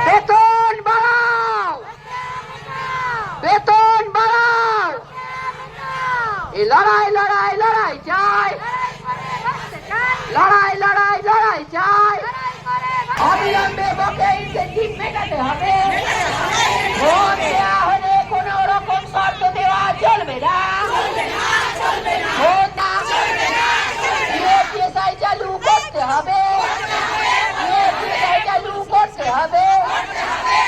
বেতন বাড়াও, বেতন বাড়াও। এই লড়াই লড়াই লড়াই চাই, লড়াই লড়াই লড়াই চাই। অবিলম্বে বকে ইনসেনটিভ মেটাতে হবে। ভোট দেওয়া হলে কোন রকম শর্ত দেওয়া চলবে না। ভোট না পিএফটিএসআই চালু করতে হবে, পিএফটিএসআই চালু করতে হবে।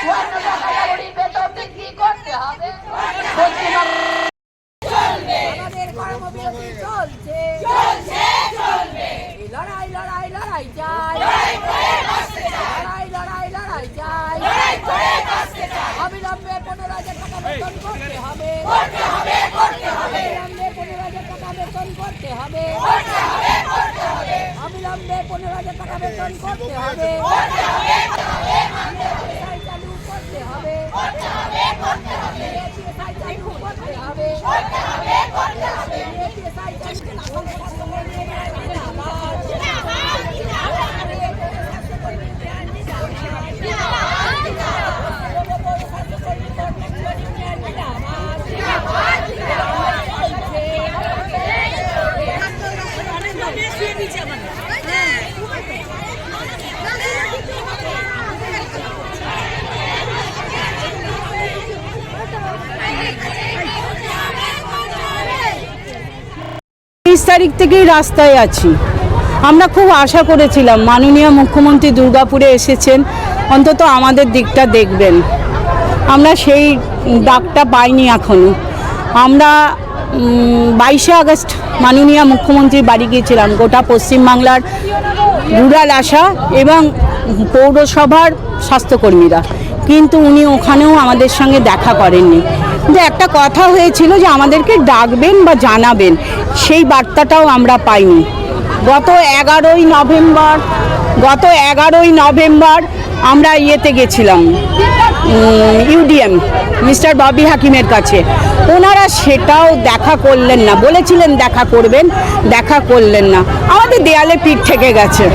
54 টাকা করে বেতন বৃদ্ধি করতে হবে। আমাদের কর্মবিরতি চলছে, চলছে, চলবে। লড়াই লড়াই লড়াই চাই, লড়াই লড়াই লড়াই চাই। অবিলম্বে 15,000 টাকা বেতন করতে হবে, অবিলম্বে 15,000 টাকা বেতন করতে হবে, অবিলম্বে 15,000 টাকা বেতন করতে হবে। চালু করতে হবে, চালু করতে হবে। তারিখ থেকেই রাস্তায় আছি। আমরা খুব আশা করেছিলাম মাননীয় মুখ্যমন্ত্রী দুর্গাপুরে এসেছেন, অন্তত আমাদের দিকটা দেখবেন। আমরা সেই ডাকটা পাইনি এখনো। আমরা 22শে আগস্ট মাননীয় মুখ্যমন্ত্রীর বাড়ি গিয়েছিলাম, গোটা পশ্চিমবাংলার রুরাল আশা এবং পৌরসভার স্বাস্থ্যকর্মীরা, কিন্তু উনি ওখানেও আমাদের সঙ্গে দেখা করেননি। কিন্তু একটা কথা হয়েছিল যে আমাদেরকে ডাকবেন বা জানাবেন, সেই বার্তাটাও আমরা পাইনি। গত 11ই নভেম্বর আমরা ইয়েতে গেছিলাম, ইউডিএম মিস্টার ববি হাকিমের কাছে। ওনারা সেটাও দেখা করলেন না, বলেছিলেন দেখা করবেন, দেখা করলেন না। আমাদের দেয়ালে পিঠ থেকে গেছে।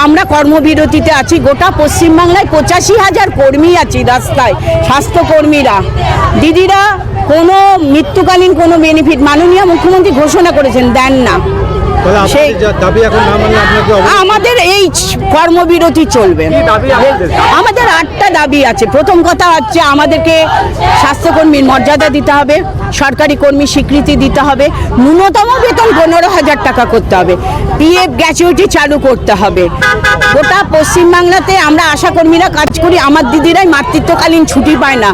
আমরা কর্মবিরতিতে আছি। গোটা পশ্চিমবাংলায় 85,000 কর্মী আছি রাস্তায়, স্বাস্থ্যকর্মীরা, দিদিরা। কোনো মৃত্যুকালীন কোনো বেনিফিট মাননীয় মুখ্যমন্ত্রী ঘোষণা করেছেন, দেন না। আমাদের এই কর্মবিরতি চলবে। আমাদের 8টা দাবি আছে। প্রথম কথা হচ্ছে আমাদেরকে স্বাস্থ্যকর্মীর মর্যাদা দিতে হবে, সরকারি কর্মী স্বীকৃতি দিতে হবে, ন্যূনতম বেতন 15,000 টাকা করতে হবে, পিএফ গ্র্যাচুইটি চালু করতে হবে। গোটা পশ্চিমবাংলাতে আমরা আশাকর্মীরা কাজ করি, আমার দিদিরাই মাতৃত্বকালীন ছুটি পায় না।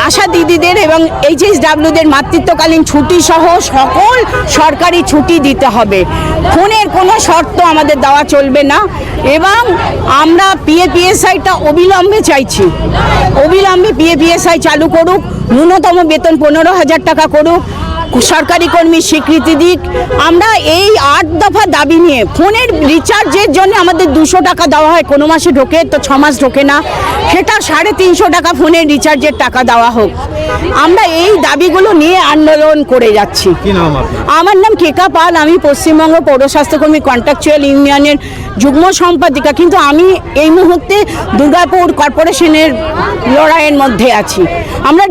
আশা দিদিদের এবং এইচএসডব্লিউদের মাতৃত্বকালীন ছুটি সহ সকল সরকারি ছুটি দিতে হবে। ফোনের কোনো শর্ত আমাদের দেওয়া চলবে না। এবং আমরা পিএফটিএসআইটা অবিলম্বে চাইছি, অবিলম্বে পিএফটিএসআই চালু করুক, ন্যূনতম বেতন 15,000 টাকা করুক, সরকারি কর্মী স্বীকৃতি দিক। আমরা এই 8 দফা দাবি নিয়ে, ফোনের রিচার্জের জন্য আমাদের 200 টাকা দেওয়া হয়, কোনো মাসে ঢোকে তো 6 মাস ঢোকে না, সেটা 350 টাকা ফোনের রিচার্জের টাকা দেওয়া হোক। আমরা এই দাবিগুলো নিয়ে আন্দোলন করে যাচ্ছি। আমার নাম কেকা পাল, আমি পশ্চিমবঙ্গ পৌর স্বাস্থ্যকর্মী কন্ট্রাকচুয়াল ইউনিয়নের যুগ্ম সম্পাদিকা। কিন্তু আমি এই মুহূর্তে দুর্গাপুর কর্পোরেশনের লড়াইয়ের মধ্যে আছি। আমরা